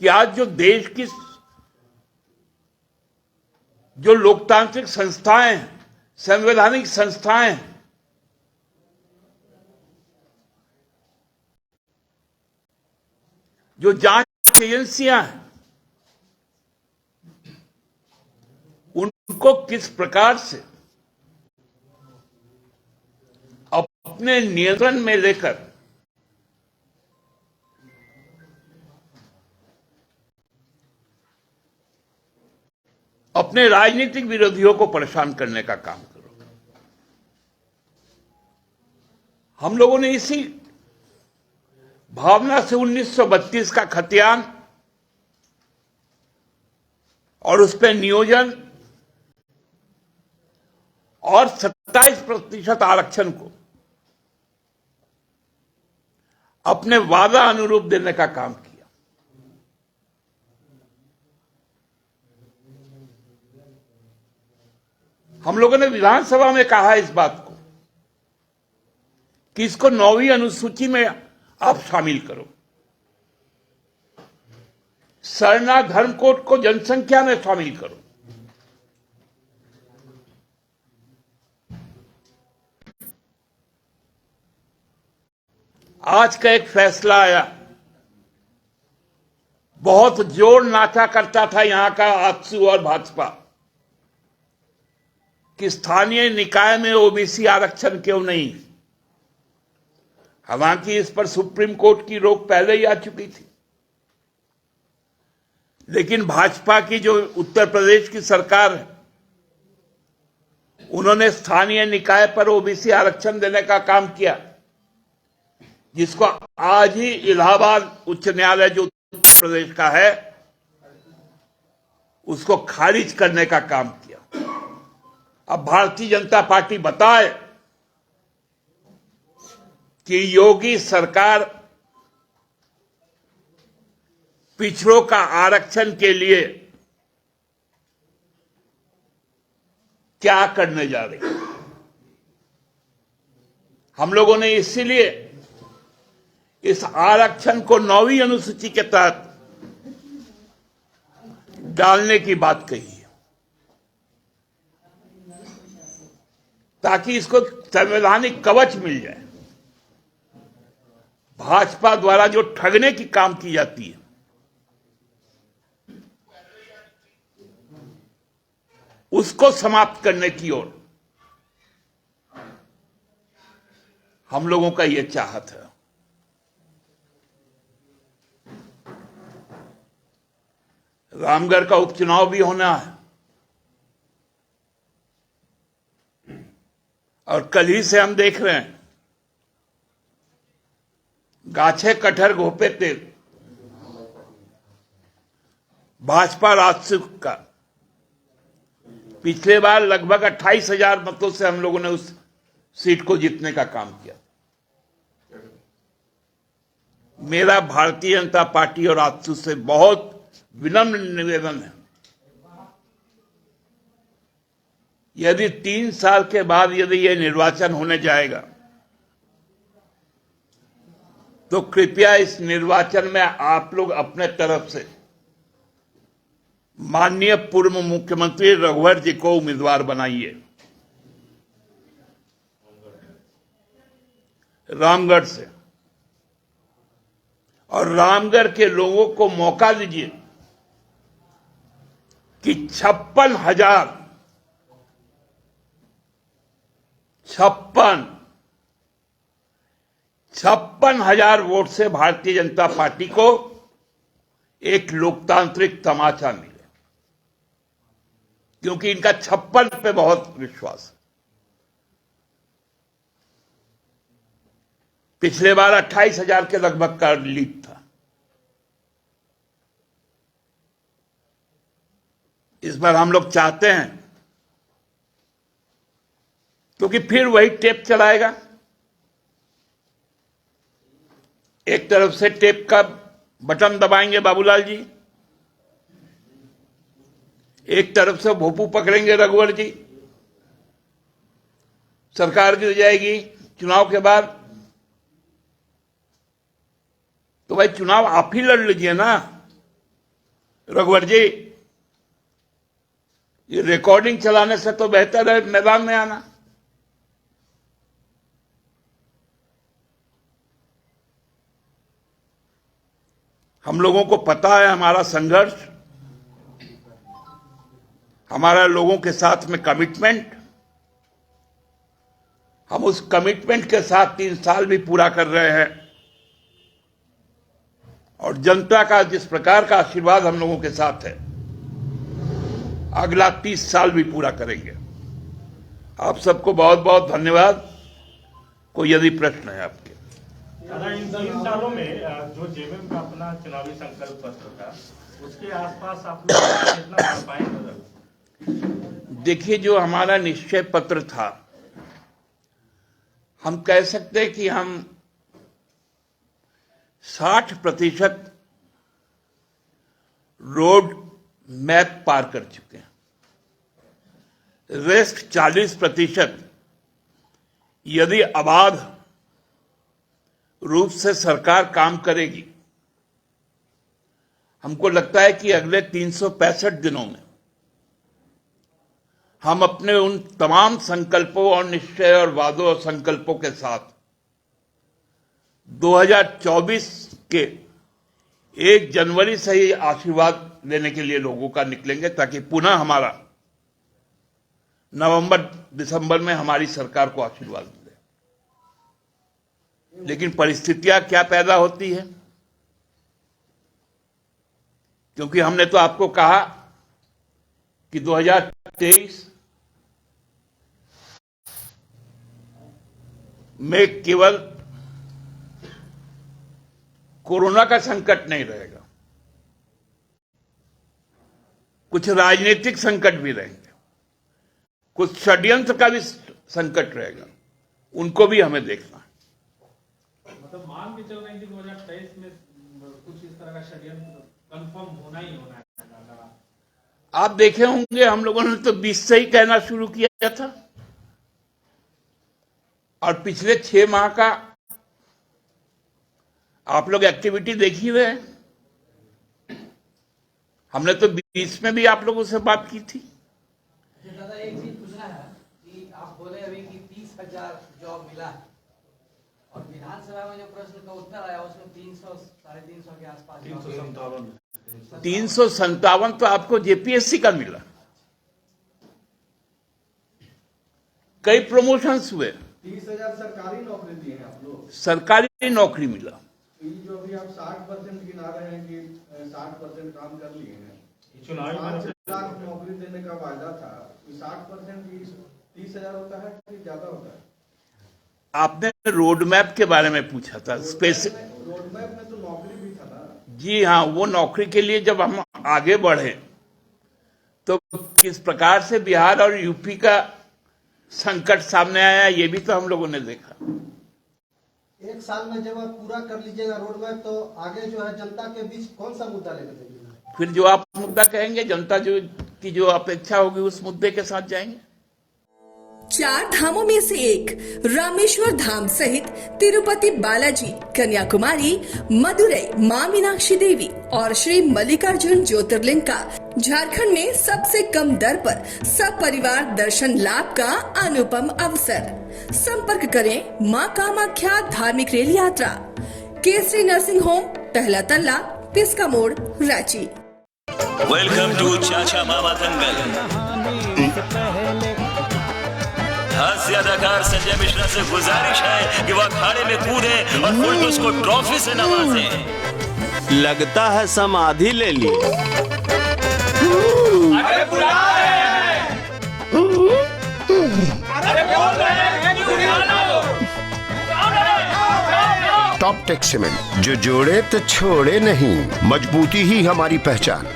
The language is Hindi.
कि आज जो देश की जो लोकतांत्रिक संस्थाएं हैं, संवैधानिक संस्थाएं हैं, जो जांच एजेंसियां हैं, उनको किस प्रकार से अपने नियंत्रण में लेकर अपने राजनीतिक विरोधियों को परेशान करने का काम करो। हम लोगों ने इसी भावना से 1932 का खतियान और उस पर नियोजन और 27% आरक्षण को अपने वादा अनुरूप देने का काम किया। हम लोगों ने विधानसभा में कहा इस बात को कि इसको 9वीं अनुसूची में आप शामिल करो। सरना धर्म कोड को जनसंख्या में शामिल करो। आज का एक फैसला आया, बहुत जोर नाचा करता था यहां का आजसू और भाजपा कि स्थानीय निकाय में ओबीसी आरक्षण क्यों नहीं। हालांकि इस पर सुप्रीम कोर्ट की रोक पहले ही आ चुकी थी, लेकिन भाजपा की जो उत्तर प्रदेश की सरकार है, उन्होंने स्थानीय निकाय पर ओबीसी आरक्षण देने का काम किया, जिसको आज ही इलाहाबाद उच्च न्यायालय जो उत्तर प्रदेश का है उसको खारिज करने का काम किया। अब भारतीय जनता पार्टी बताए कि योगी सरकार पिछड़ों का आरक्षण के लिए क्या करने जा रही है। हम लोगों ने इसीलिए इस आरक्षण को 9वीं अनुसूची के तहत डालने की बात कही है, ताकि इसको संवैधानिक कवच मिल जाए। भाजपा द्वारा जो ठगने की काम की जाती है, उसको समाप्त करने की ओर हम लोगों का यह चाहत है। रामगढ़ का उपचुनाव भी होना है और कल ही से हम देख रहे हैं गाछे कटहर घोपे तेल भाजपा राजस्व का। पिछले बार लगभग 28,000 मतों से हम लोगों ने उस सीट को जीतने का काम किया। मेरा भारतीय जनता पार्टी और राजस्व से बहुत विनम्र निवेदन है, यदि 3 साल के बाद यदि यह निर्वाचन होने जाएगा तो कृपया इस निर्वाचन में आप लोग अपने तरफ से माननीय पूर्व मुख्यमंत्री रघुवर जी को उम्मीदवार बनाइए रामगढ़ से, और रामगढ़ के लोगों को मौका दीजिए कि 56,000 वोट से भारतीय जनता पार्टी को एक लोकतांत्रिक तमाचा मिले, क्योंकि इनका 56 पे बहुत विश्वास है। पिछले बार 28,000 के लगभग का लीड था। इस बार हम लोग चाहते हैं, क्योंकि फिर वही टेप चलाएगा। एक तरफ से टेप का बटन दबाएंगे बाबूलाल जी, एक तरफ से भोपू पकड़ेंगे रघुवर जी, सरकार गिर जाएगी चुनाव के बाद। तो भाई चुनाव आप ही लड़ लीजिए ना, रघुवर जी, ये रिकॉर्डिंग चलाने से तो बेहतर है मैदान में आना। हम लोगों को पता है हमारा संघर्ष, हमारा लोगों के साथ में कमिटमेंट। हम उस कमिटमेंट के साथ 3 साल भी पूरा कर रहे हैं और जनता का जिस प्रकार का आशीर्वाद हम लोगों के साथ है, अगला 30 साल भी पूरा करेंगे। आप सबको बहुत बहुत धन्यवाद। कोई यदि प्रश्न है आपके? दादा, इन 3 सालों में जो जेएमएम का अपना चुनावी संकल्प पत्र था, उसके आसपास आप लोग कितना कर पाएंगे? देखिए, जो हमारा निश्चय पत्र था, हम कह सकते हैं कि हम 60% रोड मैप पार कर चुके हैं। रेस्ट 40% यदि अबाध रूप से सरकार काम करेगी, हमको लगता है कि अगले 365 दिनों में हम अपने उन तमाम संकल्पों और निश्चय और वादों और संकल्पों के साथ 2024 के 1 जनवरी से ही आशीर्वाद लेने के लिए लोगों का निकलेंगे, ताकि पुनः हमारा नवंबर दिसंबर में हमारी सरकार को आशीर्वाद मिले। लेकिन परिस्थितियां क्या पैदा होती है, क्योंकि हमने तो आपको कहा कि 2023 में केवल कोरोना का संकट नहीं रहेगा, कुछ राजनीतिक संकट भी रहेंगे, कुछ षड्यंत्र का भी संकट रहेगा, उनको भी हमें देखना है। मतलब मान के चल रही थी 2023 में कुछ इस तरह का षड्यंत्र कंफर्म होना ही होना है। आप देखे होंगे, हम लोगों ने तो 20 से ही कहना शुरू किया था, और पिछले 6 माह का आप लोग एक्टिविटी देखी हुए हैं। हमने तो 20 में भी आप लोगों से बात की थी। दादा, एक चीज पूछना है कि आप बोले अभी कि 30,000 जॉब मिला है, और विधानसभा में जो प्रश्न का उत्तर आया उसमें 300 साढ़े 300 के आसपास 357 तो आपको जेपीएससी का मिला। कई प्रमोशंस हुए। 30,000 सरकारी नौकरी दी है आप लोग। सरकारी नौकरी मिला। ये जो अभी आप 60% गिना रहे हैं कि 60% काम कर लिए हैं, चुनावी 5 लाख नौकरी देने का वायदा था, 60% 30,000 होता है कि ज्यादा होता है? आपने रोड मैप के बारे में पूछा था। स्पेसिफिक रोड मैप में तो नौकरी भी था ना। जी हाँ, वो नौकरी के लिए जब हम आगे बढ़े तो किस प्रकार से बिहार और यूपी का संकट सामने आया, ये भी तो हम लोगों ने देखा। 1 साल में जब आप पूरा कर लीजिएगा रोड मैप, तो आगे जो है जनता के बीच कौन सा मुद्दा लेकर जाइएगा? फिर जो आप मुद्दा कहेंगे, जनता की जो अपेक्षा होगी उस मुद्दे के साथ जाएंगे। 4 धामों में से एक रामेश्वर धाम सहित तिरुपति बालाजी, कन्याकुमारी, मदुरई मां मीनाक्षी देवी और श्री मल्लिकार्जुन ज्योतिर्लिंग का झारखंड में सबसे कम दर पर सब परिवार दर्शन लाभ का अनुपम अवसर। संपर्क करें मां कामाख्या धार्मिक रेल यात्रा, केसरी नर्सिंग होम, पहला तल्ला, पिस्का मोड़, रांची। वेलकम टू चाचा मामा दंगल। हास्य अदाकार संजय मिश्रा से गुजारिश है कि वह अखाड़े में कूदे और फुलटूस को ट्रॉफी से नवाजे। लगता है समाधि ले ली। अरे बुला रहे हैं। अरे बोल रहे हैं कि बुला लो। टॉप टेक सीमेंट, जो जोड़े तो छोड़े नहीं, मजबूती ही हमारी पहचान।